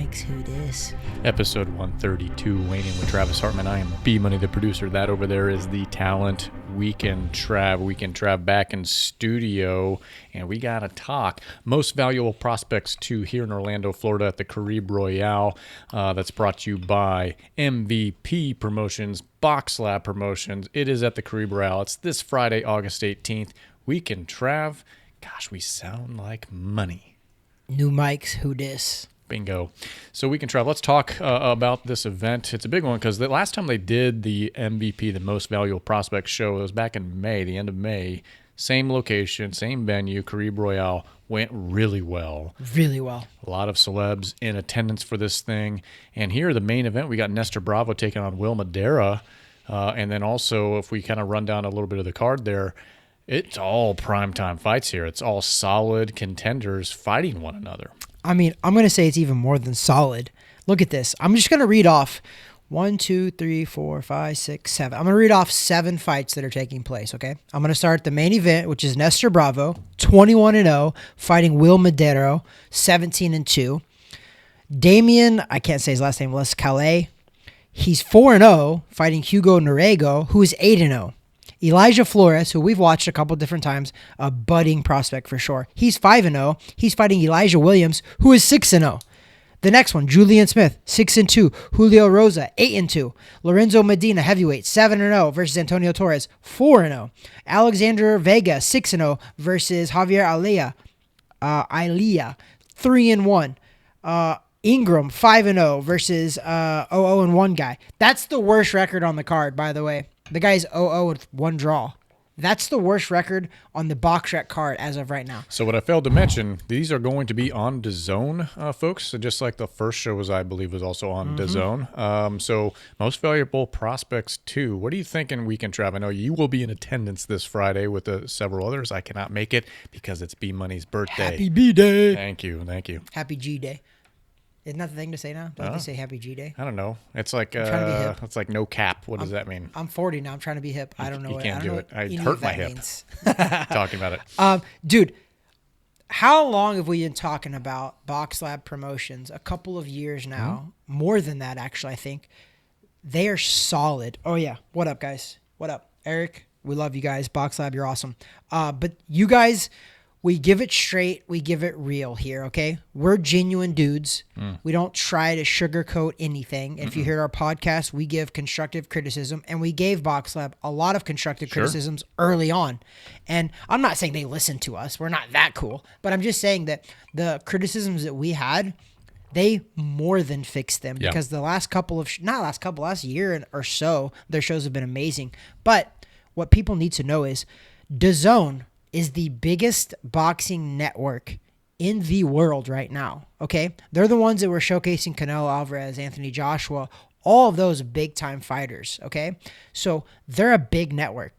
Mike's Who Dis. Episode 132, Waiting with Travis Hartman. I am B Money, the producer. That over there is the talent. Weekend Trav back in studio, and we got to talk most valuable prospects to here in Orlando, Florida at the Caribe Royale. That's brought to you by MVP Promotions, BoxLab Promotions. It is at the Caribe Royale. It's this Friday, August 18th. Weekend Trav. Gosh, we sound like money. New Mike's Who Dis. Bingo. So Weekend Trav, let's talk about this event. It's a big one because the last time they did the MVP, the Most Valuable Prospects show, it was back in May, the end of May. Same location, same venue, Caribe Royale. Went really well. Really well. A lot of celebs in attendance for this thing. And here, the main event, we got Nestor Bravo taking on Will Madera. And then also, if we kind of run down a little bit of the card there, it's all primetime fights here. It's all solid contenders fighting one another. I mean, I'm going to say it's even more than solid. Look at this. I'm just going to read off 1, 2, 3, 4, 5, 6, 7. I'm going to read off 7 fights that are taking place, okay? I'm going to start at the main event, which is Nestor Bravo, 21-0, fighting Will Madero, 17-2. Damian, I can't say his last name, Les Calais. He's 4-0, fighting Hugo Norego, who is 8-0. Elijah Flores, who we've watched a couple different times, a budding prospect for sure. He's 5-0. He's fighting Elijah Williams, who is 6-0. The next one, Julian Smith, 6-2. Julio Rosa, 8-2. Lorenzo Medina, heavyweight, 7-0 versus Antonio Torrez, 4-0. Alexander Vega, 6-0 versus Javier Ilea, 3-1. Ingram, 5-0 versus 0-1 guy. That's the worst record on the card, by the way. The guy's 0-0 with 1 draw. That's the worst record on the BoxRec card as of right now. So what I failed to mention, these are going to be on DAZN, folks. So just like the first show was, I believe, was also on DAZN. So Most Valuable Prospects 2. What are you thinking, Weekend Trav? I know you will be in attendance this Friday with several others. I cannot make it because it's B Money's birthday. Happy B-Day. Thank you. Happy G-Day. Isn't that the thing to say now? Don't you say Happy G-Day? I don't know. It's like trying to be hip. It's like no cap. What does that mean? I'm 40 now. I'm trying to be hip. I don't know. You can't do it. I any hurt of my that hip means. talking about it. Dude, how long have we been talking about BoxLab Promotions? A couple of years now. More than that, actually, I think. They are solid. Oh, yeah. What up, guys? What up? Eric, we love you guys. BoxLab, you're awesome. But you guys, we give it straight. We give it real here, okay? We're genuine dudes. We don't try to sugarcoat anything. If you heard our podcast, we give constructive criticism, and we gave BoxLab a lot of constructive criticisms early on. And I'm not saying they listen to us. We're not that cool. But I'm just saying that the criticisms that we had, they more than fixed them because the last year or so, their shows have been amazing. But what people need to know is DAZN is the biggest boxing network in the world right now, okay? They're the ones that were showcasing Canelo Alvarez, Anthony Joshua, all of those big-time fighters, okay? So they're a big network.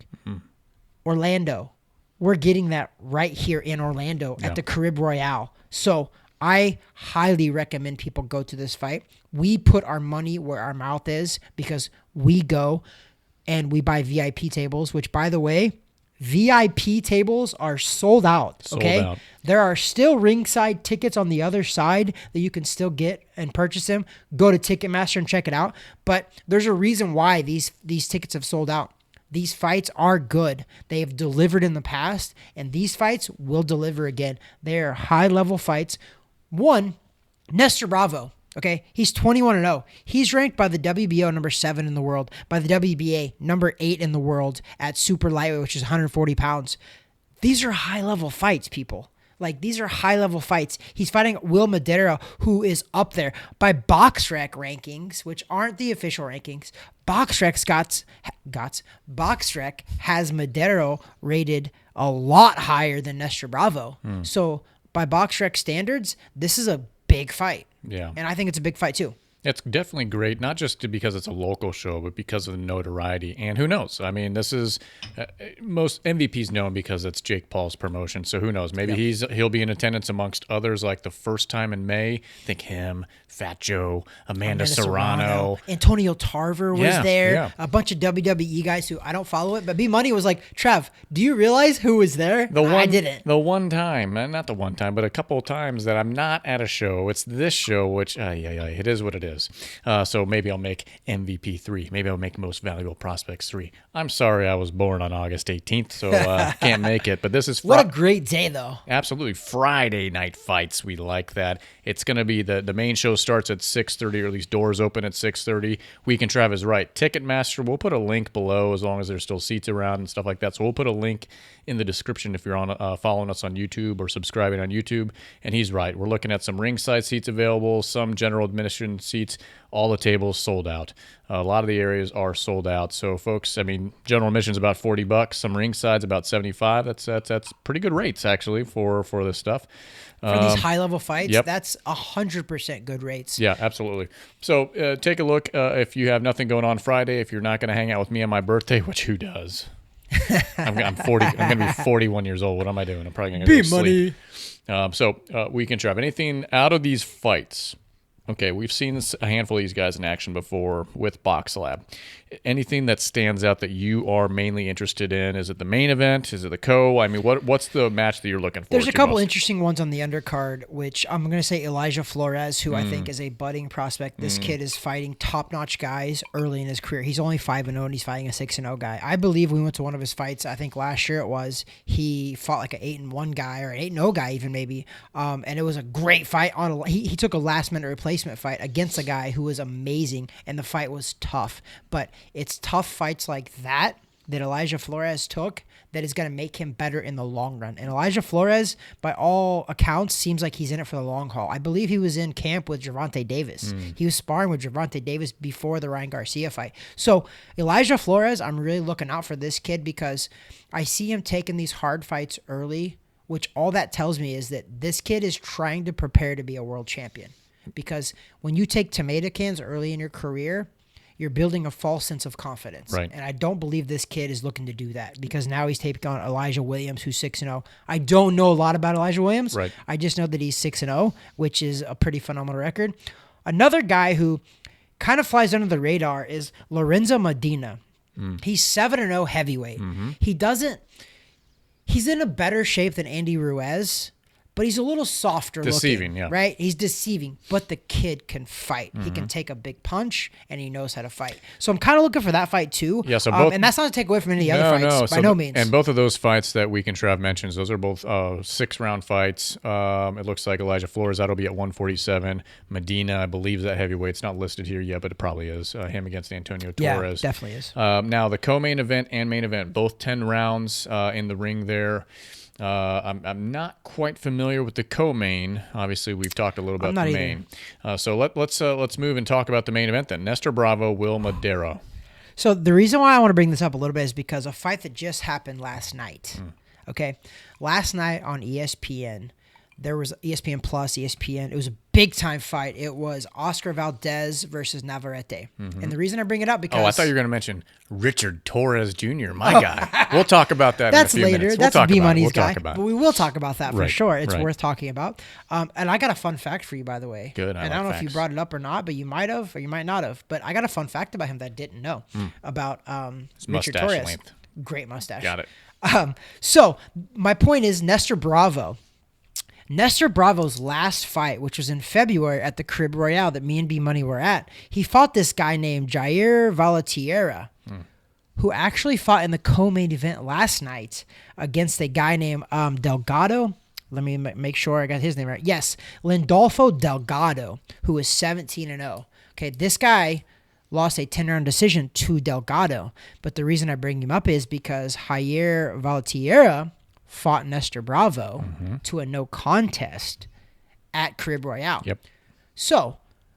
Orlando, we're getting that right here in Orlando at the Caribe Royale. So I highly recommend people go to this fight. We put our money where our mouth is because we go and we buy VIP tables, which, by the way, VIP tables are sold out, okay? Sold out. There are still ringside tickets on the other side that you can still get and purchase them. Go to Ticketmaster and check it out. But there's a reason why these tickets have sold out. These fights are good. They have delivered in the past, and these fights will deliver again. They are high-level fights. One, Nestor Bravo. Okay, he's 21-0. He's ranked by the WBO number 7 in the world, by the WBA number 8 in the world at super lightweight, which is 140 pounds. These are high-level fights, people. Like, these are high-level fights. He's fighting Will Madera, who is up there by BoxRec rankings, which aren't the official rankings. BoxRec has Madero rated a lot higher than Nestor Bravo. So by BoxRec standards, this is a big fight. Yeah. And I think it's a big fight too. It's definitely great, not just because it's a local show, but because of the notoriety. And who knows? I mean, this is most MVP's known because it's Jake Paul's promotion. So who knows? Maybe he'll be in attendance amongst others, like the first time in May. Think him, Fat Joe, Amanda Serrano. Antonio Tarver was there. Yeah. A bunch of WWE guys who I don't follow it, but B Money was like, Trev, do you realize who was there? I didn't. The one time, not the one time, but a couple of times that I'm not at a show. It's this show, which it is what it is. So maybe I'll make MVP 3. Maybe I'll make Most Valuable Prospects 3. I'm sorry I was born on August 18th, so can't make it. But this is what a great day, though. Absolutely. Friday night fights. We like that. It's going to be the main show starts at 6:30, or at least doors open at 6:30. Weekend Trav is right. Ticketmaster, we'll put a link below as long as there's still seats around and stuff like that. So we'll put a link in the description if you're on following us on YouTube or subscribing on YouTube. And he's right. We're looking at some ringside seats available, some general admission seats. All the tables sold out. A lot of the areas are sold out. So, folks, I mean, general admission's about $40. Some ringside's about $75. That's pretty good rates actually for this stuff. For these high-level fights, yep. That's 100% good rates. Yeah, absolutely. So take a look if you have nothing going on Friday. If you're not going to hang out with me on my birthday, which who does? I'm 40. I'm going to be 41 years old. What am I doing? I'm probably going to go to sleep. So Weekend Trav. Anything out of these fights? Okay, we've seen a handful of these guys in action before with BoxLab. Anything that stands out that you are mainly interested in? Is it the main event? Is it the co? I mean, what's the match that you're looking for? There's a couple interesting ones on the undercard, which I'm going to say Elijah Flores, who I think is a budding prospect. This kid is fighting top-notch guys early in his career. He's only 5-0, and he's fighting a 6-0 guy. I believe we went to one of his fights, I think last year it was. He fought like an 8-1 guy, or an 8-0 guy even maybe, and it was a great fight. He took a last-minute replacement fight against a guy who was amazing, and the fight was tough. But it's tough fights like that Elijah Flores took that is going to make him better in the long run. And Elijah Flores, by all accounts, seems like he's in it for the long haul. I believe he was in camp with Gervonta Davis. He was sparring with Gervonta Davis before the Ryan Garcia fight. So Elijah Flores, I'm really looking out for this kid because I see him taking these hard fights early, which all that tells me is that this kid is trying to prepare to be a world champion. Because when you take tomato cans early in your career, you're building a false sense of confidence. Right. And I don't believe this kid is looking to do that because now he's taking on Elijah Williams, who's 6-0. I don't know a lot about Elijah Williams. Right. I just know that he's 6-0, which is a pretty phenomenal record. Another guy who kind of flies under the radar is Lorenzo Medina. He's 7-0 heavyweight. He's in a better shape than Andy Ruiz, but he's a little softer deceiving, looking, right? He's deceiving, but the kid can fight. He can take a big punch, and he knows how to fight. So I'm kind of looking for that fight, too. Yeah, so both, and that's not to take away from any of the other fights, by no means. And both of those fights that Weekend Trav mentions, those are both 6-round fights. It looks like Elijah Flores, that'll be at 147. Medina, I believe, is that heavyweight. It's not listed here yet, but it probably is. Him against Antonio Torres. Yeah, definitely is. Now, the co-main event and main event, both 10 rounds in the ring there. I'm not quite familiar with the co-main. Obviously, we've talked a little about the main. So let's move and talk about the main event then. Nestor Bravo, Will Madero. So the reason why I want to bring this up a little bit is because a fight that just happened last night. Okay, last night on ESPN. There was ESPN Plus, ESPN. It was a big-time fight. It was Oscar Valdez versus Navarrete. And the reason I bring it up because... Oh, I thought you were going to mention Richard Torrez Jr., my guy. We'll talk about that That's in a few later. minutes. That's B-Money's guy. But we will talk about that for sure. It's worth talking about. And I got a fun fact for you, by the way. Good. I don't know if you brought it up or not, but you might have or you might not have. But I got a fun fact about him that I didn't know about Richard Torrez. Length. Great mustache. Got it. So my point is Nestor Bravo's last fight, which was in February at the Crib Royale that me and B-Money were at, he fought this guy named Jair Valedictorian, who actually fought in the co-main event last night against a guy named Delgado. Let me make sure I got his name right. Yes, Lindolfo Delgado, who is 17-0. Okay, this guy lost a 10-round decision to Delgado, but the reason I bring him up is because Jair Valedictorian fought Nestor Bravo to a no contest at Crib Royale. Yep. So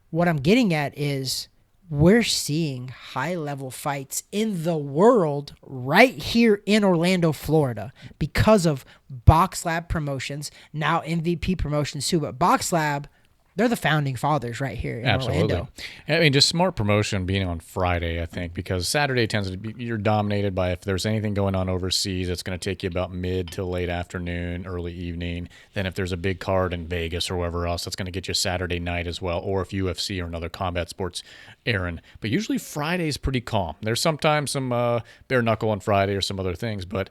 what I'm getting at is we're seeing high-level fights in the world right here in Orlando, Florida because of BoxLab Promotions, now MVP Promotions too. But BoxLab They're the founding fathers right here in Absolutely. Orlando. I mean, just smart promotion being on Friday, I think, because Saturday tends to be, you're dominated by if there's anything going on overseas, it's going to take you about mid to late afternoon, early evening. Then if there's a big card in Vegas or wherever else, that's going to get you Saturday night as well, or if UFC or another combat sports errand. But usually Friday's pretty calm. There's sometimes some bare knuckle on Friday or some other things, but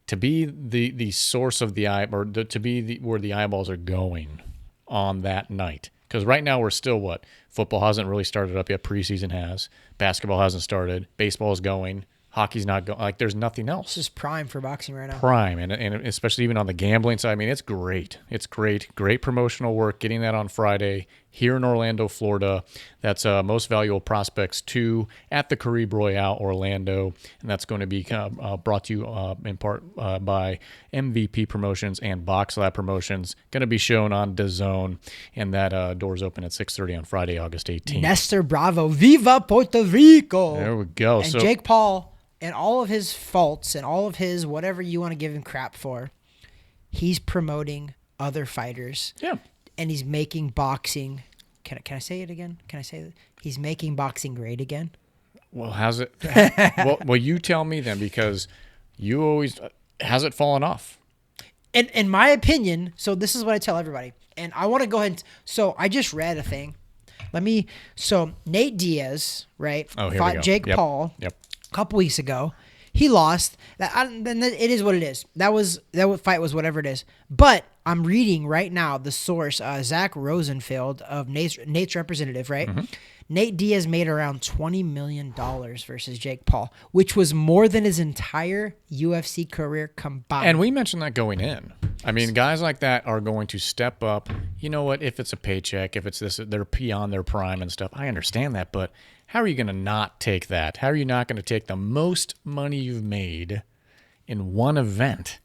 to be the source of the eye, or to be where the eyeballs are going on that night. Because right now we're still what? Football hasn't really started up yet. Preseason has. Basketball hasn't started. Baseball is going. Hockey's not going. Like, there's nothing else. This is prime for boxing right now. Prime. And especially even on the gambling side. I mean, it's great. It's great. Great promotional work. Getting that on Friday here in Orlando, Florida. That's Most Valuable Prospects 2 at the Caribe Royale, Orlando. And that's going to be brought to you in part by MVP Promotions and BoxLab Promotions. Going to be shown on DAZN. And that doors open at 6:30 on Friday, August 18th. Nestor Bravo. Viva Puerto Rico. There we go. And Jake Paul, and all of his faults and all of his whatever you want to give him crap for, he's promoting other fighters. Yeah. And he's making boxing. Can I say it again? Can I say that? He's making boxing great again. Well, has it? well, you tell me then, because you always has it fallen off? In my opinion, so this is what I tell everybody, and I want to go ahead. So I just read a thing. So Nate Diaz, right? Oh, here fought we go. Jake Paul. Yep. A couple weeks ago. He lost. Then it is what it is. That fight was whatever it is. But I'm reading right now the source, Zach Rosenfeld of Nate's representative, right? Mm-hmm. Nate Diaz made around $20 million versus Jake Paul, which was more than his entire UFC career combined. And we mentioned that going in. I mean, guys like that are going to step up. You know what? If it's a paycheck, if it's this, they're beyond their prime and stuff. I understand that, but how are you going to not take that? How are you not going to take the most money you've made in one event?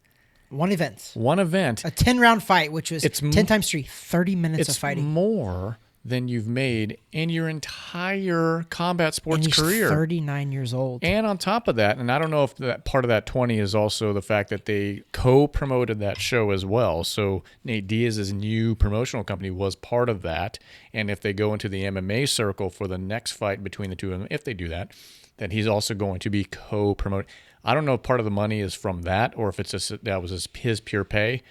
One event. A 10-round fight, which was 10 times 3, 30 minutes of fighting. It's more than you've made in your entire combat sports and he's career. 39 years old. And on top of that, and I don't know if that part of that 20 is also the fact that they co-promoted that show as well. So Nate Diaz's new promotional company was part of that. And if they go into the MMA circle for the next fight between the two of them, if they do that, then he's also going to be co-promoted. I don't know if part of the money is from that or if it's just that was his pure pay,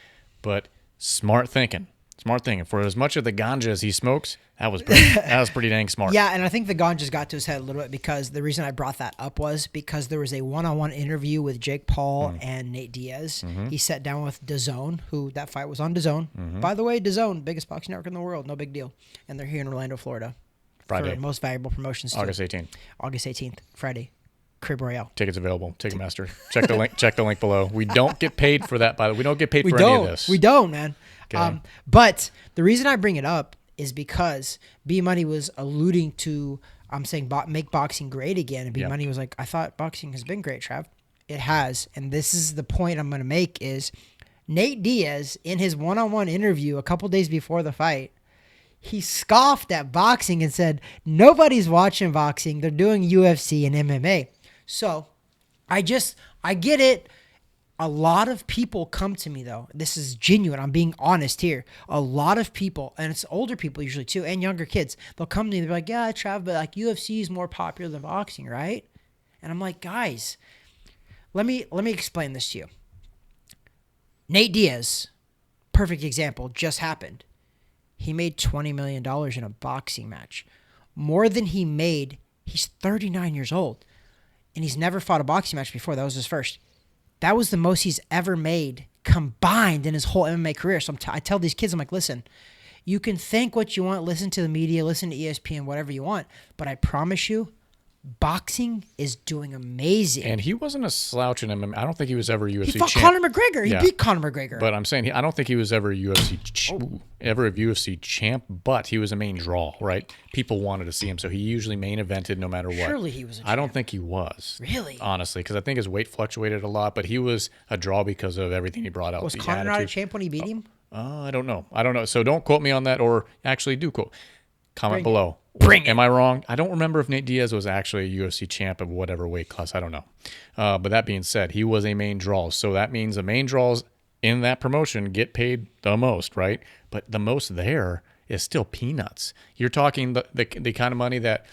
but smart thinking. Smart thing. For as much of the ganja as he smokes, that was pretty dang smart. Yeah, and I think the ganja's got to his head a little bit, because the reason I brought that up was because there was a one-on-one interview with Jake Paul and Nate Diaz. Mm-hmm. He sat down with DAZN, who that fight was on DAZN. Mm-hmm. By the way, DAZN, biggest boxing network in the world, no big deal. And they're here in Orlando, Florida. Friday. For Most Valuable Promotions. August 18th. August 18th, Friday. Crib Royale. Tickets available. Ticketmaster. Check the link. Check the link below. We don't get paid for that, by the way. We don't get paid for any of this. We don't, man. Okay. But the reason I bring it up is because B Money was alluding to, I'm saying make boxing great again. And B Money was like, I thought boxing has been great, Trav. It has. And this is the point I'm going to make is Nate Diaz, in his one-on-one interview a couple days before the fight, he scoffed at boxing and said, nobody's watching boxing. They're doing UFC and MMA. So I get it. A lot of people come to me, though. This is genuine. I'm being honest here. A lot of people, and it's older people usually too, and younger kids, they'll come to me. They're like, yeah, Trav, but like UFC is more popular than boxing, right? And I'm like, guys, let me explain this to you. Nate Diaz, perfect example, just happened. He made $20 million in a boxing match. More than he made, he's 39 years old. And he's never fought a boxing match before. That was his first. That was the most he's ever made combined in his whole MMA career. So I tell these kids, I'm like, listen, you can think what you want, listen to the media, listen to ESPN, whatever you want. But I promise you, boxing is doing amazing. And he wasn't a slouch in MMA. I don't think he was ever a UFC champ. He fought Conor McGregor. He beat Conor McGregor. But I'm saying I don't think he was ever a UFC champ, but he was a main draw, right? People wanted to see him, so he usually main evented no matter what. Surely he was a champ. I don't think he was. Really? Honestly, because I think his weight fluctuated a lot, but he was a draw because of everything he brought out. Was Conor not a champ when he beat him? I don't know. So don't quote me on that, or actually do quote. Comment below. Am I wrong? I don't remember if Nate Diaz was actually a UFC champ of whatever weight class. I don't know. But that being said, he was a main draw. So that means the main draws in that promotion get paid the most, right? But the most there is still peanuts. You're talking the kind of money that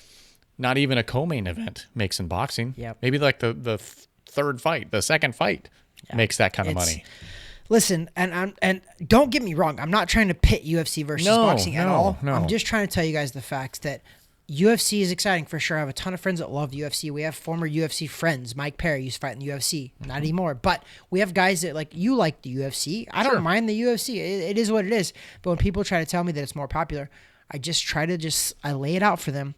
not even a co-main event makes in boxing. Yep. Maybe like the third fight, the second fight makes that kind of money. Listen, and don't get me wrong. I'm not trying to pit UFC versus boxing at all. No. I'm just trying to tell you guys the facts that UFC is exciting for sure. I have a ton of friends that love UFC. We have former UFC friends. Mike Perry used to fight in the UFC. Not anymore. But we have guys that you like the UFC. I don't mind the UFC. It is what it is. But when people try to tell me that it's more popular, I just try to I lay it out for them.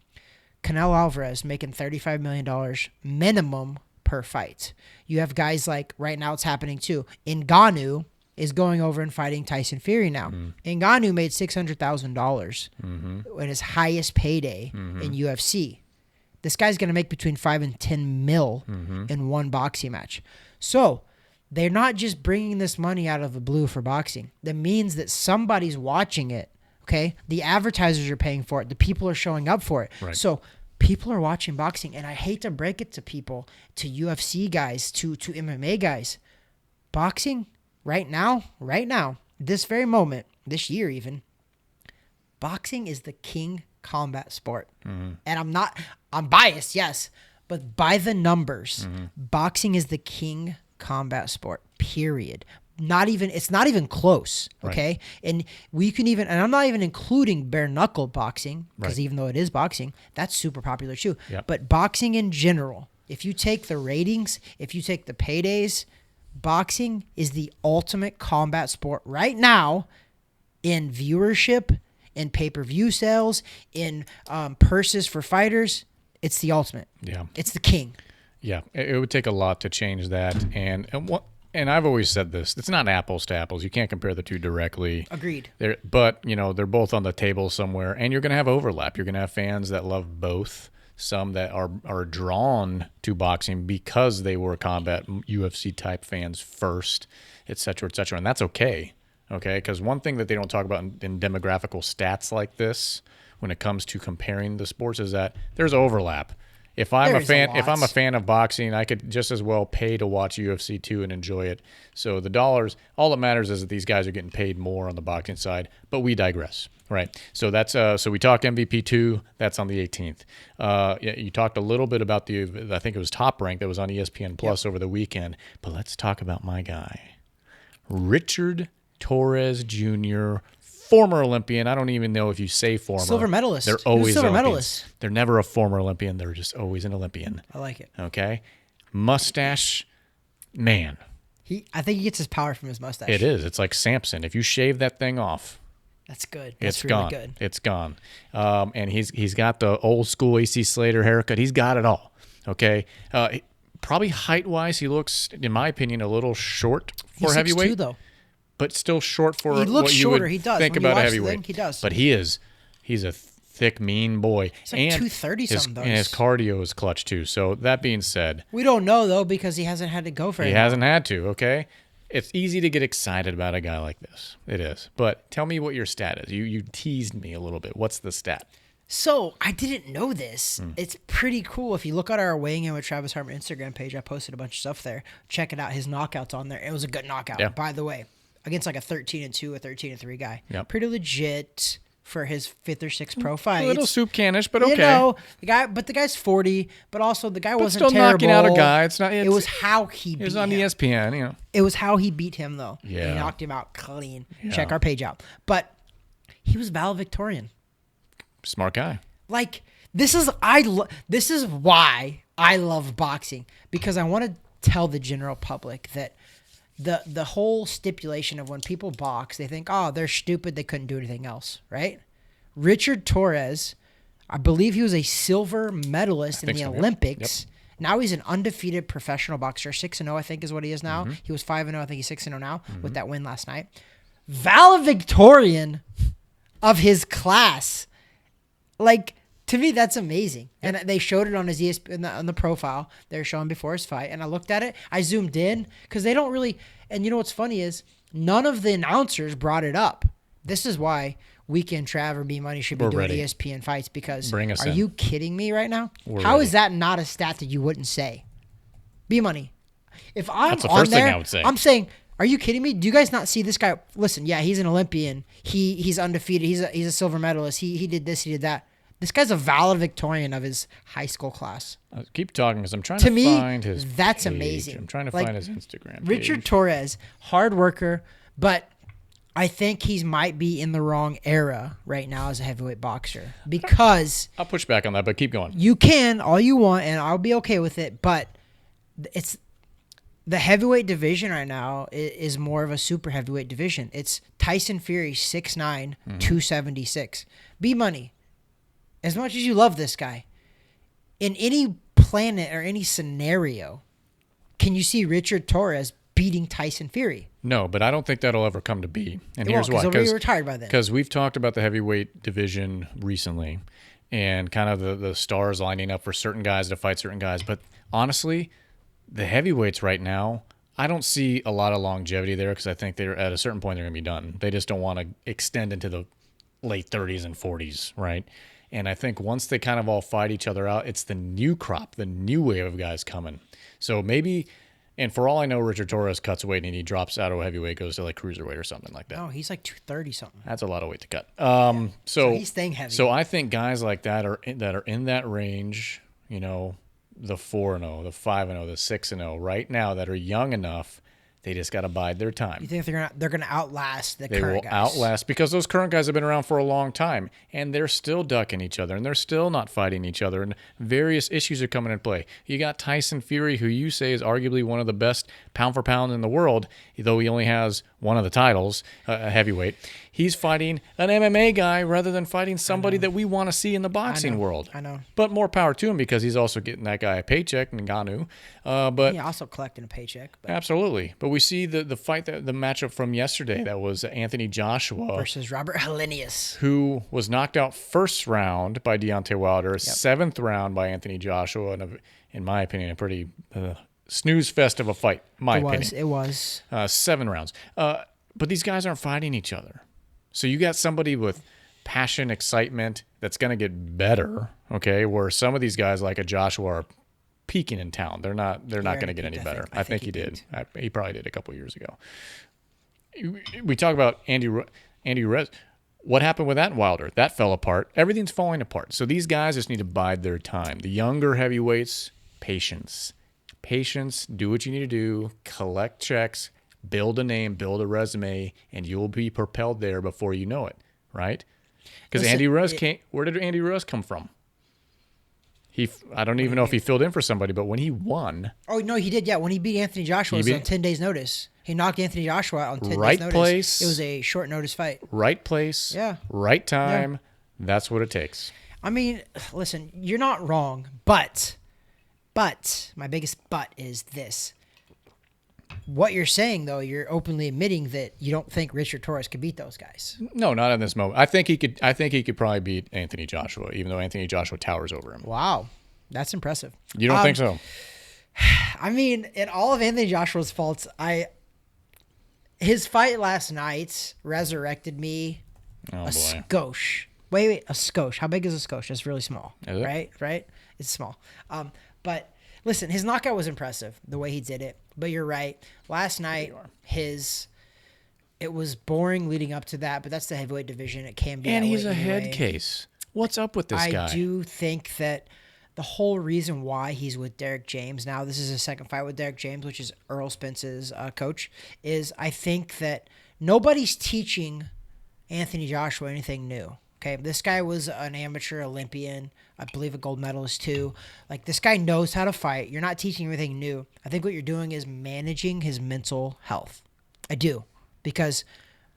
Canelo Alvarez making $35 million minimum per fight. You have guys like, right now it's happening too, Ngannou is going over and fighting Tyson Fury now. Ngannou made $600,000 in his highest payday in UFC. This guy's going to make between 5 and 10 mil in one boxing match. So they're not just bringing this money out of the blue for boxing. That means that somebody's watching it. Okay, the advertisers are paying for it. The people are showing up for it. Right. So people are watching boxing, and I hate to break it to people, to UFC guys, to MMA guys. Boxing, right now, this very moment, this year even, boxing is the king combat sport. And I'm biased, yes, but by the numbers, boxing is the king combat sport, period. It's not even close, okay? Right. And I'm not even including bare knuckle boxing, because even though it is boxing, that's super popular too. Yep. But boxing in general, if you take the ratings, if you take the paydays, boxing is the ultimate combat sport right now in viewership, in pay-per-view sales, in purses for fighters. It's the ultimate. Yeah. It's the king. Yeah. It would take a lot to change that. And I've always said this, it's not apples to apples. You can't compare the two directly. Agreed. But, they're both on the table somewhere, and you're going to have overlap. You're going to have fans that love both, some that are drawn to boxing because they were combat UFC-type fans first, et cetera, and that's okay, Because one thing that they don't talk about in demographical stats like this when it comes to comparing the sports is that there's overlap. If I'm a fan of boxing, I could just as well pay to watch UFC 2 and enjoy it. So the dollars, all that matters is that these guys are getting paid more on the boxing side, but we digress, right? So that's so we talked MVP 2, that's on the 18th. You talked a little bit about I think it was Top Rank that was on ESPN Plus over the weekend, but let's talk about my guy, Richard Torrez Jr., former Olympian. I don't even know if you say former. Silver medalist. They're always silver medalist. They're never a former Olympian. They're just always an Olympian. I like it. Okay? Mustache, man. I think he gets his power from his mustache. It is. It's like Samson. If you shave that thing off, that's good. It's really gone. Good. It's gone. And he's got the old school AC Slater haircut. He's got it all. Okay? Probably height-wise, he looks, in my opinion, a little short for heavyweight. He's 6'2", though. But still short for what you would think about a heavyweight. He does. But he's a thick, mean boy. He's like 230-something. And his cardio is clutch, too. So that being said. We don't know, though, because he hasn't had to go for it. He hasn't had to, okay? It's easy to get excited about a guy like this. It is. But tell me what your stat is. You teased me a little bit. What's the stat? So, I didn't know this. It's pretty cool. If you look at our Weighing In with Travis Hartman Instagram page, I posted a bunch of stuff there. Check it out. His knockouts on there. It was a good knockout, by the way. Against like a 13-2, a 13-3 guy. Yep. Pretty legit for his 5th or 6th pro fights. A little soup cannish, but okay. The guy's 40, but also the guy wasn't still terrible. Knocking out a guy. It was how he beat him. It was on ESPN, It was how he beat him, though. Yeah. He knocked him out clean. Yeah. Check our page out. But he was valedictorian. Smart guy. Like, this is why I love boxing, because I want to tell the general public that the whole stipulation of when people box, they think, oh, they're stupid, they couldn't do anything else, right? Richard Torrez, I believe he was a silver medalist in the Olympics. Yep. Now he's an undefeated professional boxer, 6-0, I think is what he is now. He was 5-0, I think he's 6-0 now with that win last night. Valedictorian of his class. Like, to me, that's amazing. And they showed it on his ESPN, on the profile. They were showing before his fight. And I looked at it. I zoomed in because they don't really. And you know what's funny is none of the announcers brought it up. This is why Weekend Trav or B-Money should be doing ESPN fights, because are you kidding me right now? How is that not a stat that you wouldn't say? B-Money. If I'm that's the on first there, thing I would say. I'm saying, Are you kidding me? Do you guys not see this guy? Listen, yeah, he's an Olympian. He's undefeated. He's a silver medalist. He did this, he did that. This guy's a valedictorian of his high school class. Keep talking because I'm trying to find his that's page. amazing. I'm trying to find his Instagram Richard page. Torrez, hard worker, but I think he might be in the wrong era right now as a heavyweight boxer because I'll push back on that, but keep going. you can all you want, and I'll be okay with it, but it's the heavyweight division right now is more of a super heavyweight division. It's Tyson Fury, 6'9", 276. B-Money. As much as you love this guy, in any planet or any scenario, can you see Richard Torrez beating Tyson Fury? No, but I don't think that'll ever come to be. And It here's won't, why. because he'll be retired by then. Because we've talked about the heavyweight division recently and kind of the stars lining up for certain guys to fight certain guys. But honestly, the heavyweights right now, I don't see a lot of longevity there because I think they're at a certain point they're going to be done. They just don't want to extend into the late 30s and 40s, right? And I think once they kind of all fight each other out, it's the new crop, the new wave of guys coming. So maybe, and for all I know, Richard Torres cuts weight and he drops out of heavyweight, goes to like cruiserweight or something like that. No, he's like 230 something. That's a lot of weight to cut. So he's staying heavy. So I think guys like that are in that range, you know, the 4-0, the 5-0, the 6-0 right now that are young enough. They just got to bide their time. You think they're gonna outlast the current guys? They will outlast because those current guys have been around for a long time and they're still ducking each other and they're still not fighting each other and various issues are coming into play. You got Tyson Fury, who you say is arguably one of the best pound for pound in the world, though he only has one of the titles, a heavyweight. He's fighting an MMA guy rather than fighting somebody that we want to see in the boxing world. I know. But more power to him because he's also getting that guy a paycheck, Ngannou. But yeah, also collecting a paycheck. But. Absolutely. But we see the fight, the matchup from yesterday that was Anthony Joshua versus Robert Helenius, who was knocked out first round by Deontay Wilder, seventh round by Anthony Joshua, and in my opinion, a pretty snooze fest of a fight. It was 7 rounds. But these guys aren't fighting each other. So you got somebody with passion, excitement that's going to get better, okay, where some of these guys like a Joshua are peaking in town. They're not going to get any better. I think he did. He probably did a couple years ago. We talk about Andy Ruiz. What happened with that Wilder? That fell apart. Everything's falling apart. So these guys just need to bide their time. The younger heavyweights, patience. Patience, do what you need to do, collect checks, build a name, build a resume, and you will be propelled there before you know it, right? Because Andy Ruiz where did Andy Ruiz come from? I don't even know if he filled in for somebody, but when he won... Oh, no, he did, yeah. When he beat Anthony Joshua, it was on 10 days' notice. He knocked Anthony Joshua out on 10 days' notice. Right place. It was a short notice fight. Right place. Yeah. Right time. Yeah. That's what it takes. I mean, listen, you're not wrong, but my biggest but is this. What you're saying, though, you're openly admitting that you don't think Richard Torrez could beat those guys. No, not in this moment. I think he could probably beat Anthony Joshua, even though Anthony Joshua towers over him. Wow, that's impressive. You don't think so? I mean, in all of Anthony Joshua's faults, his fight last night resurrected me. Oh, boy. Skosh. Wait, a skosh. How big is a skosh? It's really small. Is it? Right? It's small. But listen, his knockout was impressive, the way he did it. But you're right. Last night, it was boring leading up to that, but that's the heavyweight division. It can be. And he's a anyway. head case. What's up with this guy? I do think that the whole reason why he's with Derek James now, this is his second fight with Derek James, which is Earl Spence's coach, is I think that nobody's teaching Anthony Joshua anything new. Okay, this guy was an amateur Olympian, I believe a gold medalist too. Like, this guy knows how to fight. You're not teaching him anything new. I think what you're doing is managing his mental health. I do, because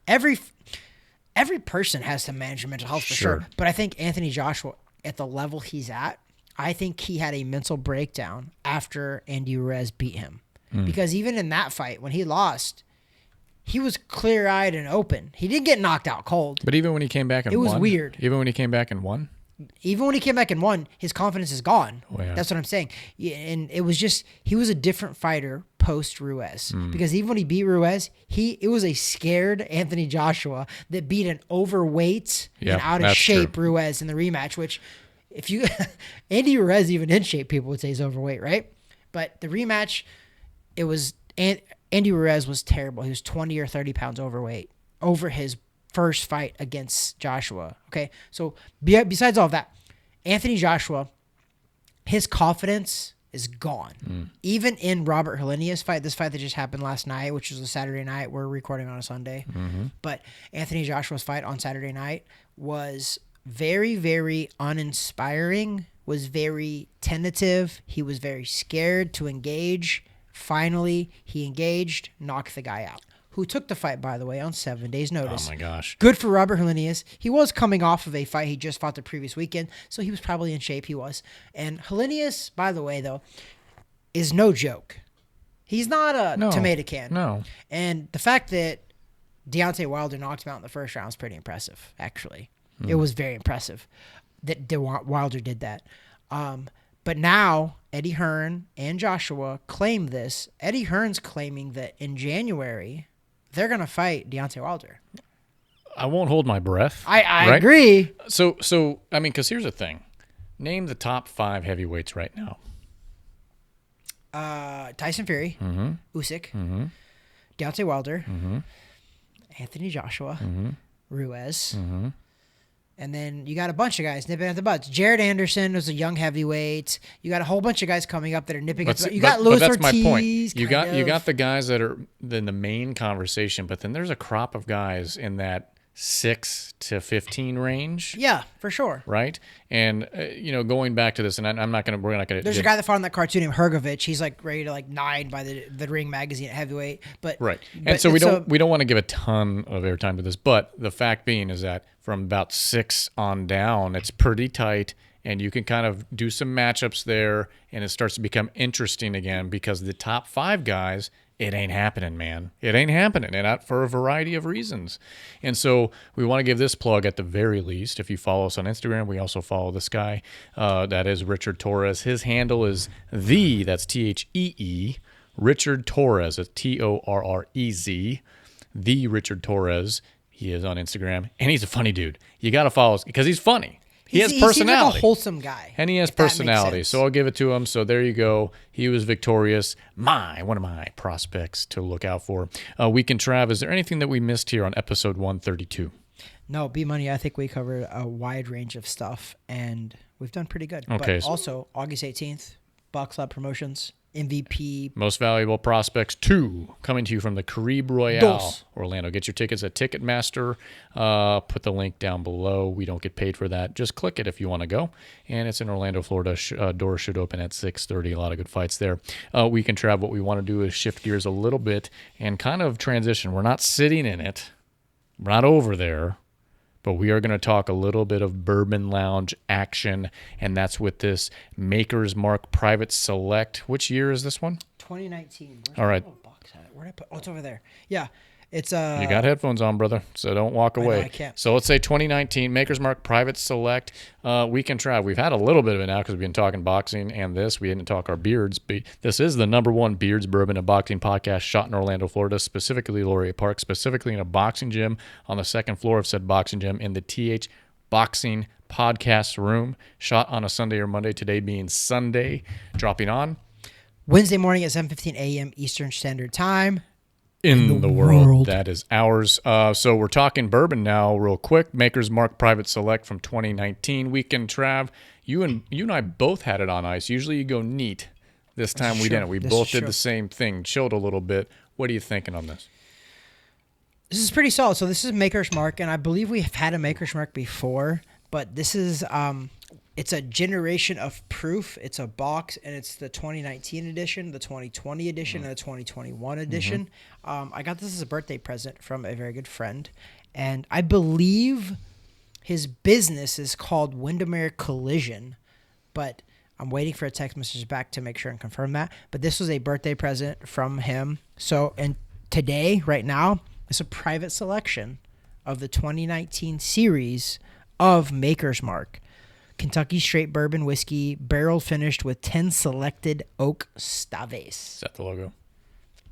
every person has to manage their mental health for sure. But I think Anthony Joshua, at the level he's at, I think he had a mental breakdown after Andy Ruiz beat him. Because even in that fight, when he lost, he was clear-eyed and open. He didn't get knocked out cold. But even when he came back and won? It was weird. Even when he came back and won? Even when he came back and won, his confidence is gone. Oh, yeah. That's what I'm saying. And it was just, he was a different fighter post-Ruiz. Because even when he beat Ruiz, it was a scared Anthony Joshua that beat an overweight and out-of-shape Ruiz in the rematch, which if you... Andy Ruiz, even in shape, people would say he's overweight, right? But the rematch, it was... Andy Ruiz was terrible. He was 20 or 30 pounds overweight over his first fight against Joshua. Okay, so besides all of that, Anthony Joshua, his confidence is gone. Even in Robert Helenius' fight, this fight that just happened last night, which was a Saturday night, we're recording on a Sunday, but Anthony Joshua's fight on Saturday night was very, very uninspiring, was very tentative. He was very scared to engage. Finally, he engaged, knocked the guy out, who took the fight, by the way, on 7 days' notice. Oh, my gosh. Good for Robert Helenius. He was coming off of a fight he just fought the previous weekend, so he was probably in shape. He was. And Helenius, by the way, though, is no joke. He's not a tomato can. No. And the fact that Deontay Wilder knocked him out in the first round is pretty impressive, actually. It was very impressive that Wilder did that. But now Eddie Hearn and Joshua claim this. Eddie Hearn's claiming that in January they're going to fight Deontay Wilder. I won't hold my breath. I right? agree. So I mean, because here's the thing. Name the top 5 heavyweights right now. Tyson Fury, Usyk, Deontay Wilder, Anthony Joshua, Ruiz. And then you got a bunch of guys nipping at the butts. Jared Anderson was a young heavyweight. You got a whole bunch of guys coming up that are nipping at the butts. You got Luis Ortiz. That's my point. You got the guys that are in the main conversation, but then there's a crop of guys in that 6 to 15 range. Yeah, for sure. Right? And, going back to this, and we're not going to. There's a guy that fought on that cartoon named Hergovich. He's like ready to nine by the Ring magazine at heavyweight. But right. And so we don't want to give a ton of airtime to this, but the fact being is that from about 6 on down, it's pretty tight. And you can kind of do some matchups there, and it starts to become interesting again because the top 5 guys, it ain't happening, man. It ain't happening, and for a variety of reasons. And so we want to give this plug at the very least. If you follow us on Instagram, we also follow this guy. That is Richard Torrez. His handle is that's Thee, Richard Torrez. It's Torrez. The Richard Torrez. He is on Instagram, and he's a funny dude. You got to follow us because he's funny. He has personality. He seems like a wholesome guy. And he has personality. So I'll give it to him. So there you go. He was victorious. One of my prospects to look out for. Weekend Trav, is there anything that we missed here on episode 132? No, B-Money, I think we covered a wide range of stuff, and we've done pretty good. Okay. But also, August 18th, BoxLab Promotions, MVP. Most Valuable Prospects 2, coming to you from the Caribe Royale, Orlando. Get your tickets at Ticketmaster. Put the link down below. We don't get paid for that. Just click it if you want to go. And it's in Orlando, Florida. Doors should open at 6:30. A lot of good fights there. Weekend Trav, what we want to do is shift gears a little bit and kind of transition. We're not sitting in it. We're not over there. But we are going to talk a little bit of Bourbon Lounge action, and that's with this Maker's Mark Private Select. Which year is this one? 2019. All right. Where did I put? Oh, it's over there. Yeah. It's You got headphones on, brother, so don't walk away. I can't. So let's say 2019 Maker's Mark Private Select Weekend Trav. We've had a little bit of it now because we've been talking boxing and this. We didn't talk our beards, but this is the #1 beards, bourbon, and boxing podcast shot in Orlando, Florida, specifically Laurier Park, specifically in a boxing gym on the second floor of said boxing gym in the TH Boxing Podcast Room. Shot on a Sunday or Monday, today being Sunday. Dropping on Wednesday morning at 7:15 a.m. Eastern Standard Time. In the world. That is ours. So we're talking bourbon now real quick. Maker's Mark Private Select from 2019. Weekend Trav, you and I both had it on ice. Usually you go neat. This time we didn't. We both did the same thing. Chilled a little bit. What are you thinking on this? This is pretty solid. So this is Maker's Mark, and I believe we have had a Maker's Mark before, but this is it's a generation of proof. It's a box, and it's the 2019 edition, the 2020 edition, and the 2021 edition. I got this as a birthday present from a very good friend, and I believe his business is called Windermere Collision, but I'm waiting for a text message back to make sure and confirm that. But this was a birthday present from him. So, and today, right now, it's a private selection of the 2019 series of Maker's Mark. Kentucky straight bourbon whiskey, barrel finished with 10 selected oak staves. Is that the logo?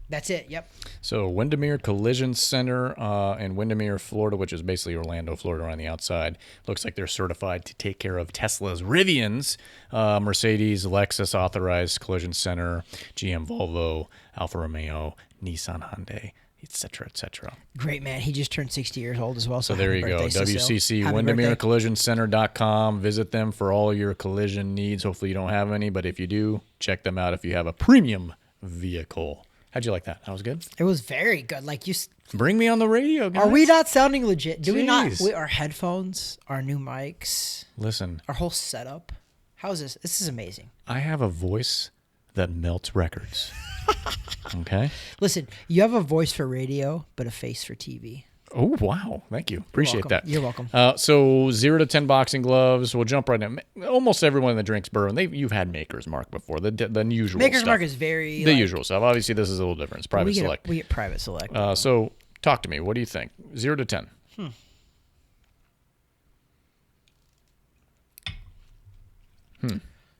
That's it. Yep. So Windermere Collision Center in Windermere, Florida, which is basically Orlando, Florida on the outside. Looks like they're certified to take care of Tesla's Rivians, Mercedes, Lexus authorized collision center, GM, Volvo, Alfa Romeo, Nissan, Hyundai, etc., etc. Great, man. He just turned 60 years old as well. So there you go. WCC, Happy WindermereCollisionCenter.com. Visit them for all your collision needs. Hopefully you don't have any, but if you do, check them out if you have a premium vehicle. How'd you like that? That was good? It was very good. Like you. Bring me on the radio, guys. Are we not sounding legit? Do we not? Jeez. Our headphones, our new mics, Listen, our whole setup. How's this? This is amazing. I have a voice that melts records. Okay? Listen, you have a voice for radio, but a face for TV. Oh, wow. Thank you. Appreciate that. You're welcome. So 0 to 10 boxing gloves. We'll jump right in. Almost everyone that drinks bourbon, you've had Maker's Mark before. The usual Maker's stuff. Mark is very... The usual stuff. Obviously, this is a little different. It's private select. We get private select. So talk to me. What do you think? 0 to 10.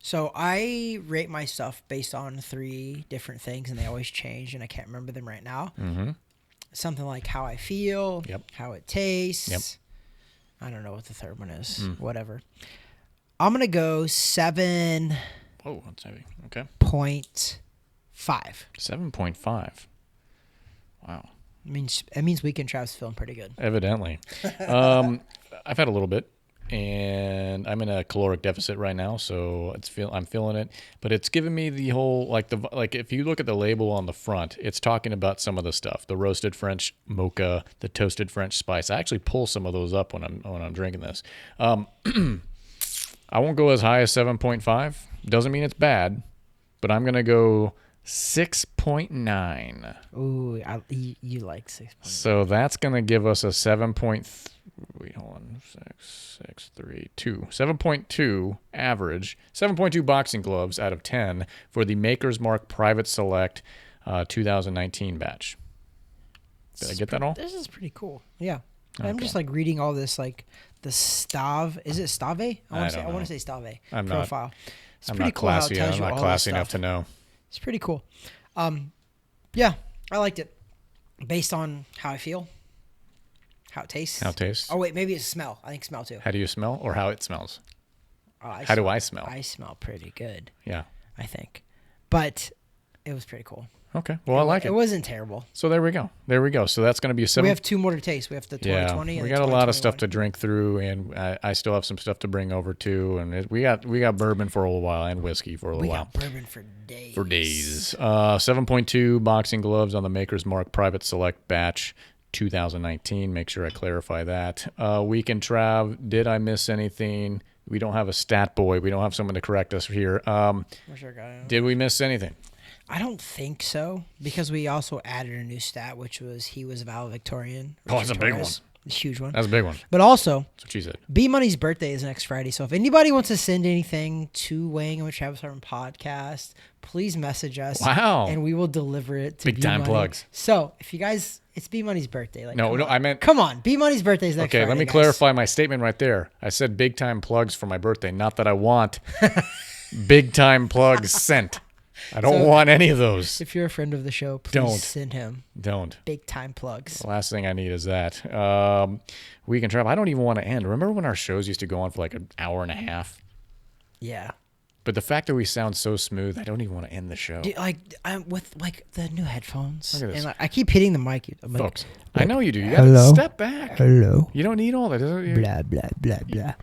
So I rate my stuff based on 3 different things, and they always change, and I can't remember them right now. Mm-hmm. Something like how I feel, how it tastes. Yep. I don't know what the third one is. Whatever. I'm going to go 7. Oh, that's heavy. Okay. 0.5. 7.5. Wow. It means Weekend Trav's feeling pretty good. Evidently. I've had a little bit, and I'm in a caloric deficit right now, so I'm feeling it. But it's giving me the whole like if you look at the label on the front, it's talking about some of the stuff: the roasted French mocha, the toasted French spice. I actually pull some of those up when I'm drinking this. I won't go as high as 7.5. Doesn't mean it's bad, but I'm gonna go 6.9. Ooh, you like 6.9. So that's going to give us a 7.2 average, 7.2 boxing gloves out of 10 for the Maker's Mark Private Select 2019 batch. Did I get that all? This is pretty cool. Yeah. Okay. I'm just like reading all this, like the Stave. Is it Stave? I want to say Stave profile. It's I'm pretty not cool how it classy. tells I'm you not all classy this enough stuff. to know. It's pretty cool. Yeah, I liked it. Based on how I feel, how it tastes. How it tastes? Oh, wait, maybe it's smell. I think smell too. How do you smell or how it smells? How do I smell? I smell pretty good. Yeah. I think. But it was pretty cool. Okay. Well, I like it. It wasn't terrible. So there we go. So that's going to be a 7. We have 2 more to taste. We have the 2020 and we the got a lot of stuff 2021. to drink through, and I still have some stuff to bring over too. And we got bourbon for a little while and whiskey for a little We while. got bourbon for days. 7.2 boxing gloves on the Maker's Mark Private Select Batch 2019. Make sure I clarify that. Weekend Trav, did I miss anything? We don't have a stat boy. We don't have someone to correct us here. Where's our guy? Did we miss anything? I don't think so, because we also added a new stat, which was he was a valedictorian. Oh, that's a big Torrez. A huge one. That's a big one. But also, That's what she said. B Money's birthday is next Friday, so if anybody wants to send anything to Weighing In with Travis Hartman podcast, please message us. Wow. And we will deliver it to Big B time Money. plugs. So if you guys, it's B Money's birthday. Like, No, I meant. come on, B Money's birthday is next Okay, Friday. let me guys. clarify my statement right there. I said big time plugs for my birthday, not that I want big time plugs sent. I don't want any of those. If you're a friend of the show, please Don't. send him Don't. big time plugs. The last thing I need is that. Weekend Travel. I don't even want to end. Remember when our shows used to go on for like an hour and a half? Yeah. But the fact that we sound so smooth, I don't even want to end the show. Dude, like I'm with like the new headphones, Look at this. and like, I keep hitting the mic. I'm like, Folks, I know you do. You got to Hello? step back. hello, You don't need all that. blah blah blah blah.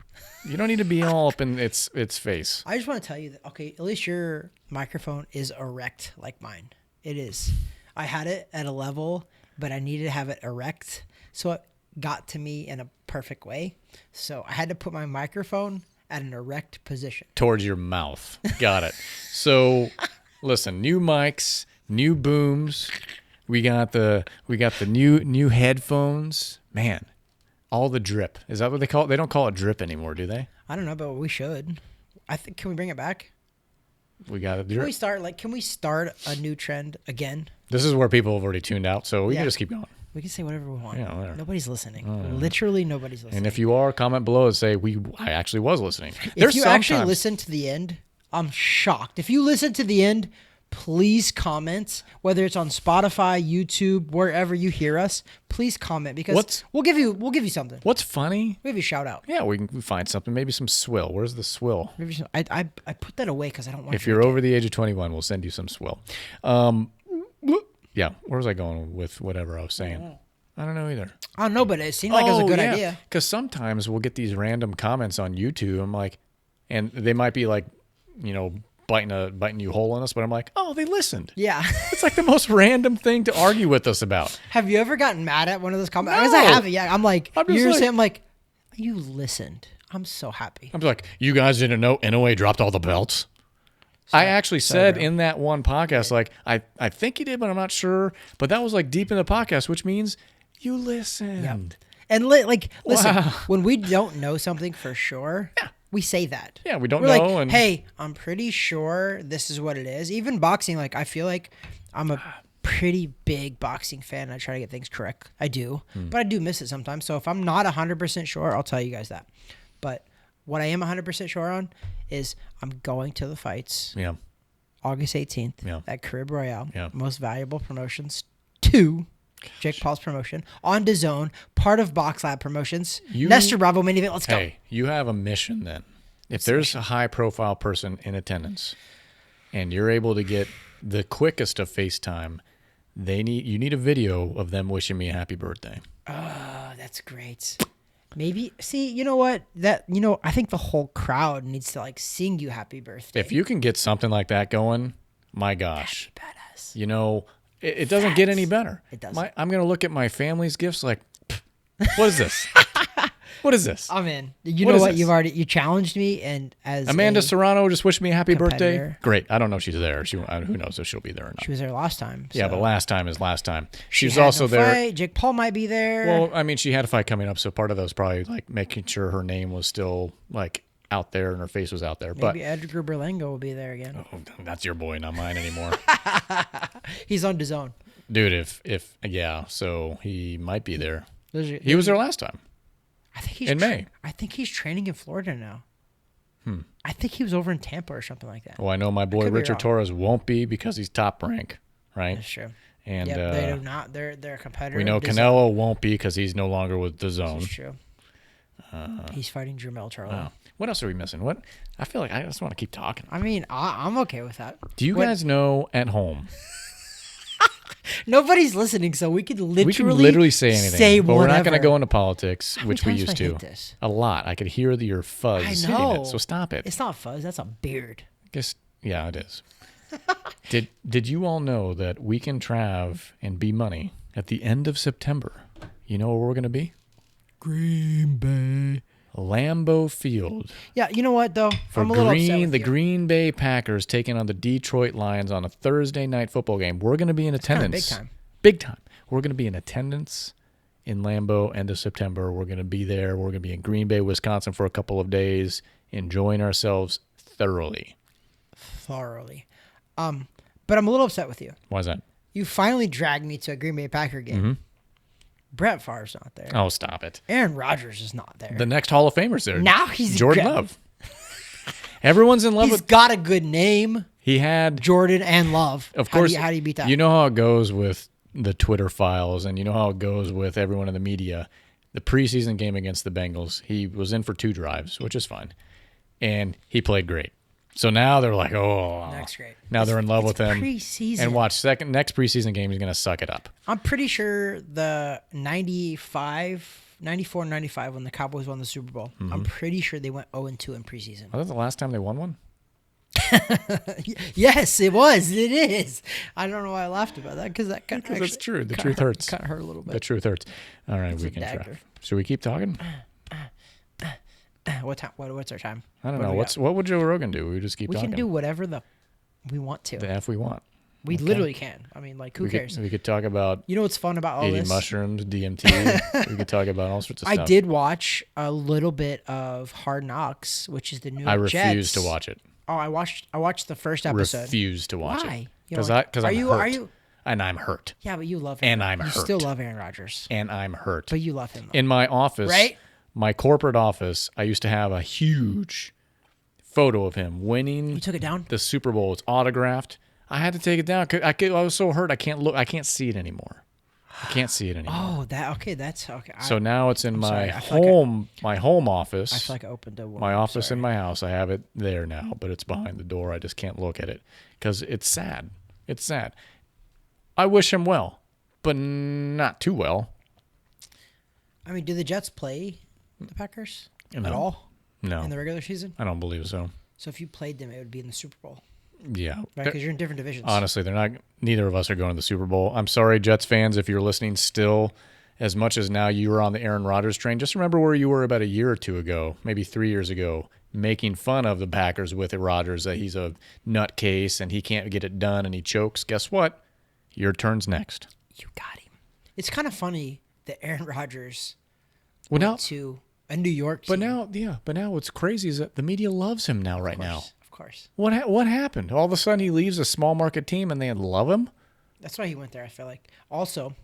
You don't need to be all up in its face. I just want to tell you that, okay, at least your microphone is erect like mine. It is. I had it at a level, but I needed to have it erect, so it got to me in a perfect way. So I had to put my microphone at an erect position. Towards your mouth. Got it. So, listen, new mics, new booms. We got the new headphones. Man, all the drip. Is that what they call it? They don't call it drip anymore, do they? I don't know, but we should. I think. Can we bring it back? We got a Can we drip. start? Can we start a new trend again? This is where people have already tuned out, so we Yeah. can just keep going. We can say whatever we want. Yeah, whatever. Nobody's listening. Literally, nobody's listening. And if you are, comment below and say I actually was listening. If you actually listen to the end, I'm shocked. If you listen to the end, please comment, whether it's on Spotify, YouTube, wherever you hear us. Please comment because we'll give you something. What's funny? We'll give you a shout out. Yeah, we can find something. Maybe some swill. Where's the swill? Maybe I put that away because I don't want. If you're over the age of 21, we'll send you some swill. Yeah, where was I going with whatever I was saying? I don't know either. I don't know, but it seemed like it was a good idea. Because sometimes we'll get these random comments on YouTube. I'm like, and they might be like, biting you whole on us, but I'm like, oh, they listened. Yeah. It's like the most random thing to argue with us about. Have you ever gotten mad at one of those comments? No. Because I haven't yet. I'm like, I'm like, you listened. I'm so happy. I'm like, you guys didn't know NOA dropped all the belts? I actually said in that one podcast, like, I think he did, but I'm not sure. But that was like deep in the podcast, which means you listened. Yep. And listen, Wow. when we don't know something for sure, we say that. Yeah, we don't We're know. like, And hey, I'm pretty sure this is what it is. Even boxing, like, I feel like I'm a pretty big boxing fan. I try to get things correct. I do. But I do miss it sometimes. So if I'm not 100% sure, I'll tell you guys that. But what I am 100% sure on is I'm going to the fights. Yeah. August 18th Yeah. at Carib Royale. Yeah. Most Valuable Promotions 2. Jake Paul's promotion on DAZN, part of BoxLab Promotions. Nestor Bravo main event. Let's go. Hey, you have a mission then. If there's a high-profile person in attendance and you're able to get the quickest of FaceTime, you need a video of them wishing me a happy birthday. Oh, that's great. Maybe, see, you know what? I think the whole crowd needs to, like, sing you happy birthday. If you can get something like that going, my gosh. That'd be badass. It doesn't get any better. It doesn't. I'm going to look at my family's gifts like, what is this? What is this? I'm in. You know what? You challenged me, and as Amanda Serrano just wished me a happy birthday. competitor. Great. I don't know if she's there. Who knows if she'll be there or not. She was there last time. Yeah, so. but last time is last time. She She's had also no there. fight. Jake Paul might be there. Well, I mean, she had a fight coming up, so part of that was probably like making sure her name was still like out there and her face was out there. Maybe Edgar Berlanga will be there again. But that's your boy, not mine anymore. He's on DAZN. Dude, so he might be there. He was there last time. I think he's in May. I think he's training in Florida now. I think he was over in Tampa or something like that. Well, I know my boy Richard Torrez won't be because he's top rank, right? That's true. And they do not. They're a competitor. We know Canelo won't be because he's no longer with DAZN. That's true. He's fighting Jermell Charlo. Wow. What else are we missing? What? I feel like I just want to keep talking. I mean, I'm okay with that. Do you guys know at home? Nobody's listening, so we could literally say anything. But we're not going to go into politics, How which many we times used do I to. hate this? A lot. I could hear your fuzz. I hitting know. it, so stop it. It's not fuzz. That's a beard. Yeah, it is. Did you all know that Weekend Trav and B Money at the end of September, you know where we're going to be? Green Bay. Lambeau Field. Yeah, you know what though? For I'm a little upset with the you. Green Bay Packers taking on the Detroit Lions on a Thursday night football game. We're going to be in attendance. Big time. Big time. We're going to be in attendance in Lambeau end of September. We're going to be there. We're going to be in Green Bay, Wisconsin for a couple of days, enjoying ourselves thoroughly. But I'm a little upset with you. Why is that? You finally dragged me to a Green Bay Packer game. Mm-hmm. Brett Favre's not there. Oh, stop it. Aaron Rodgers is not there. The next Hall of Famer's there. Now he's Jordan Love. Everyone's in love He's with. got a good name. He had Jordan and Love. Of course. How do you beat that? You know how it goes with the Twitter files, and you know how it goes with everyone in the media. The preseason game against the Bengals, he was in for 2 drives, which is fine, and he played great. So now they're like, oh, That's great. Now they're in love with him. Preseason. And watch next preseason game, he's going to suck it up. I'm pretty sure the 94-95 when the Cowboys won the Super Bowl. Mm-hmm. I'm pretty sure they went 0-2 in preseason. Was that the last time they won one? Yes, it was. It is. I don't know why I laughed about that because That's true. The truth hurts. Kind of hurt a little bit. The truth hurts. All right, It's we a can try. dagger. Should we keep talking? What time? What's our time? I don't What do know. we got? What would Joe Rogan do? We just keep We talking. can do whatever we want to. the F we want. We Okay. literally can. I mean, like, who cares? We could talk about You know what's fun about all eating this? mushrooms, DMT. We could talk about all sorts of I stuff. did watch a little bit of Hard Knocks, which is the new. I refuse Jets. to watch it. Oh, I watched the first episode. Refuse to watch Why? it. You Because don't like- I'm hurt. Are you? And I'm hurt. Yeah, but you love. And Aaron. I'm You hurt. still love Aaron Rodgers. And I'm hurt. But you love him. Though. In my office, Right? my corporate office, I used to have a huge photo of him winning You took it down. the Super Bowl. It's autographed. I had to take it down. I was so hurt. I can't look. I can't see it anymore. I can't see it anymore. Oh, that's okay. So now it's in my my home office. I feel like I opened a my office in my house. I have it there now, but it's behind the door. I just can't look at it because it's sad. It's sad. I wish him well, but not too well. I mean, do the Jets play the Packers No. at all? No. In the regular season? I don't believe so. So if you played them, it would be in the Super Bowl. Yeah. Right, because you're in different divisions. Honestly, they're not. Neither of us are going to the Super Bowl. I'm sorry, Jets fans, if you're listening still. As much as now you were on the Aaron Rodgers train, just remember where you were about a year or two ago, maybe 3 years ago, making fun of the Packers with Rodgers, that he's a nutcase and he can't get it done and he chokes. Guess what? Your turn's next. You got him. It's kind of funny that Aaron Rodgers went to a New York team. But now what's crazy is that the media loves him now now. Of course. What happened? All of a sudden he leaves a small market team and they love him? That's why he went there, I feel like. Also,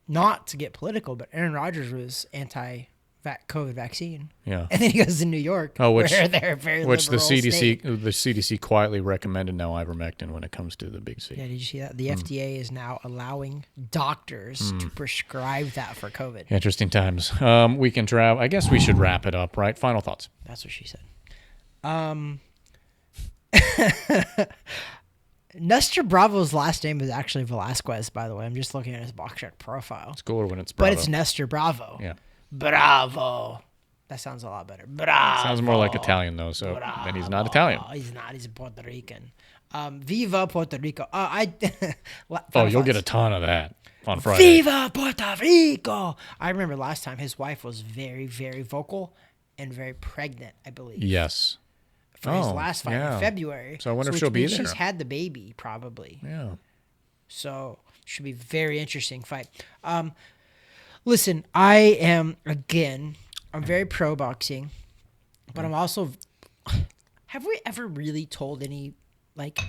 not to get political, but Aaron Rodgers was anti-COVID vaccine. Yeah. And then he goes to New York, where they're very which the state. CDC quietly recommended now ivermectin when it comes to the big C. Yeah, did you see that? The FDA is now allowing doctors to prescribe that for COVID. Interesting times. We can travel. I guess we should wrap it up, right? Final thoughts. That's what she said. Nestor Bravo's last name is actually Velasquez, by the way. I'm just looking at his BoxLab profile. It's cooler when it's Bravo. But it's Nestor Bravo. Yeah. Bravo. That sounds a lot better. Bravo. Sounds more like Italian, though, so then he's not Italian. He's not. He's Puerto Rican. Viva Puerto Rico. You'll get a ton of that on Friday. Viva Puerto Rico. I remember last time his wife was very, very vocal and very pregnant, I believe. Yes. For his last fight in February. So I wonder if she'll be there. She's had the baby, probably. Yeah. So should be a very interesting fight. Listen, I'm very pro boxing, but I'm also, have we ever really told any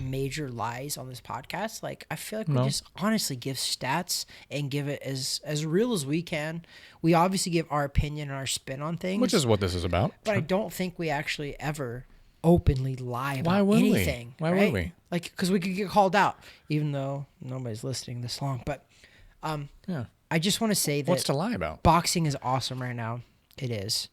major lies on this podcast? I feel like we just honestly give stats and give it as real as we can. We obviously give our opinion and our spin on things. Which is what this is about. But I don't think we actually ever openly lie about Why would anything. Why right? would we? Because we could get called out, even though nobody's listening this long. But I just want to say that what's to lie about? Boxing is awesome right now. It is.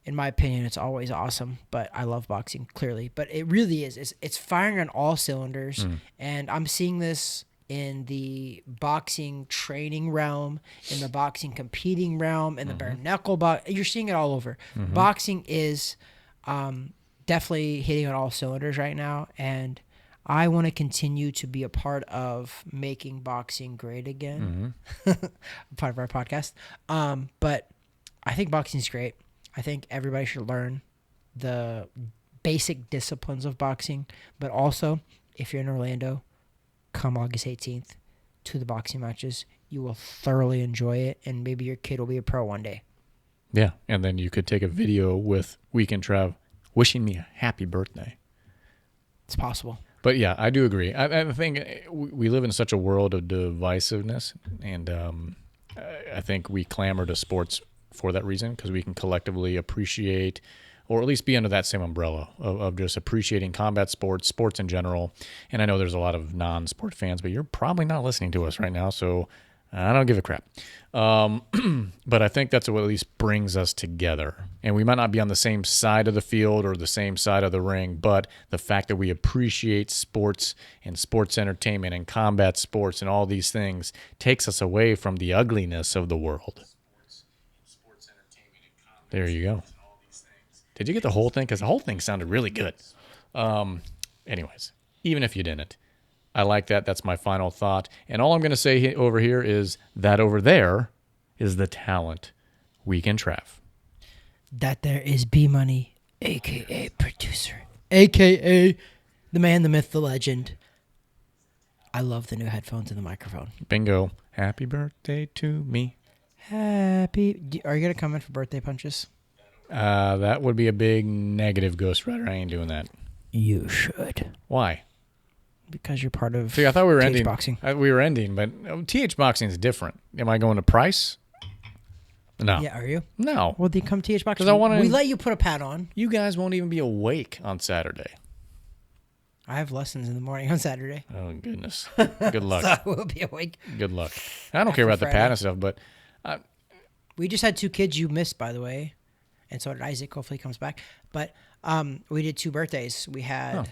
In my opinion, it's always awesome, but I love boxing, clearly. But it really is. It's firing on all cylinders, and I'm seeing this in the boxing training realm, in the boxing competing realm, in the bare knuckle box. You're seeing it all over. Boxing is definitely hitting on all cylinders right now, and I want to continue to be a part of making boxing great again. Part of our podcast. But I think boxing is great. I think everybody should learn the basic disciplines of boxing, but also if you're in Orlando, come August 18th to the boxing matches. You will thoroughly enjoy it, and maybe your kid will be a pro one day. Yeah, and then you could take a video with Weekend Trav wishing me a happy birthday. It's possible. But yeah, I do agree. I think we live in such a world of divisiveness, and I think we clamor to sports for that reason, because we can collectively appreciate, or at least be under that same umbrella of just appreciating combat sports in general. And I know there's a lot of non-sport fans, but you're probably not listening to us right now, so I don't give a crap. But I think that's what at least brings us together. And we might not be on the same side of the field or the same side of the ring, but the fact that we appreciate sports and sports entertainment and combat sports and all these things takes us away from the ugliness of the world. There you go. Did you get the whole thing? Because the whole thing sounded really good. Anyways, even if you didn't, I like that. That's my final thought. And all I'm going to say over here is that over there is the talent Weekend Trav. That there is B-Money, a.k.a. producer, a.k.a. the man, the myth, the legend. I love the new headphones and the microphone. Bingo. Happy birthday to me. Are you going to come in for birthday punches? That would be a big negative, Ghost Rider. I ain't doing that. You should. Why? Because you're part of See, I thought we were ending. Boxing. We were ending, but TH Boxing is different. Am I going to Price? No. Yeah, are you? No. Well, then come TH Boxing. I wanna, we let you put a pad on. You guys won't even be awake on Saturday. I have lessons in the morning on Saturday. Oh, goodness. Good luck. So I will be awake. Good luck. I don't care about Friday. the Pat and stuff, but We just had 2 kids you missed, by the way. And so did Isaac. Hopefully he comes back. But we did 2 birthdays. We had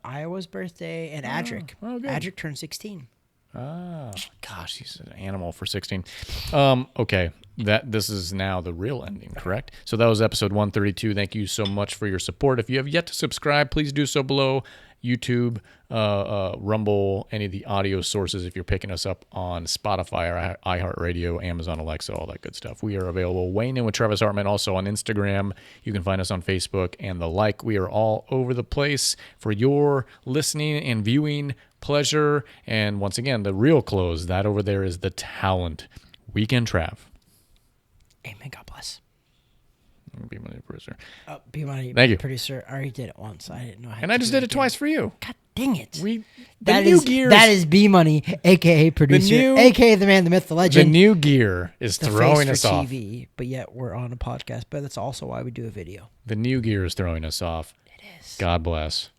Iowa's birthday and Adric. Oh, good. Adric turned 16. oh, gosh, he's an animal for 16. Okay, this is now the real ending, correct? So that was episode 132. Thank you so much for your support. If you have yet to subscribe, please do so below. YouTube, Rumble, any of the audio sources if you're picking us up on Spotify or iHeartRadio, Amazon Alexa, all that good stuff. We are available. Weighing In with Travis Hartman, also on Instagram. You can find us on Facebook and the like. We are all over the place for your listening and viewing pleasure. And once again, the real close, that over there is the Talent Weekend Trav. Amen. God bless. Be my producer. Be my Thank you. producer. I already did it once. I didn't know how And I just did it twice for you. God dang it. That is B Money, a.k.a. producer, a.k.a. the man, the myth, the The legend. new gear is The throwing face us for off. TV, but yet we're on a podcast. But that's also why we do a video. The new gear is throwing us off. It is. God bless.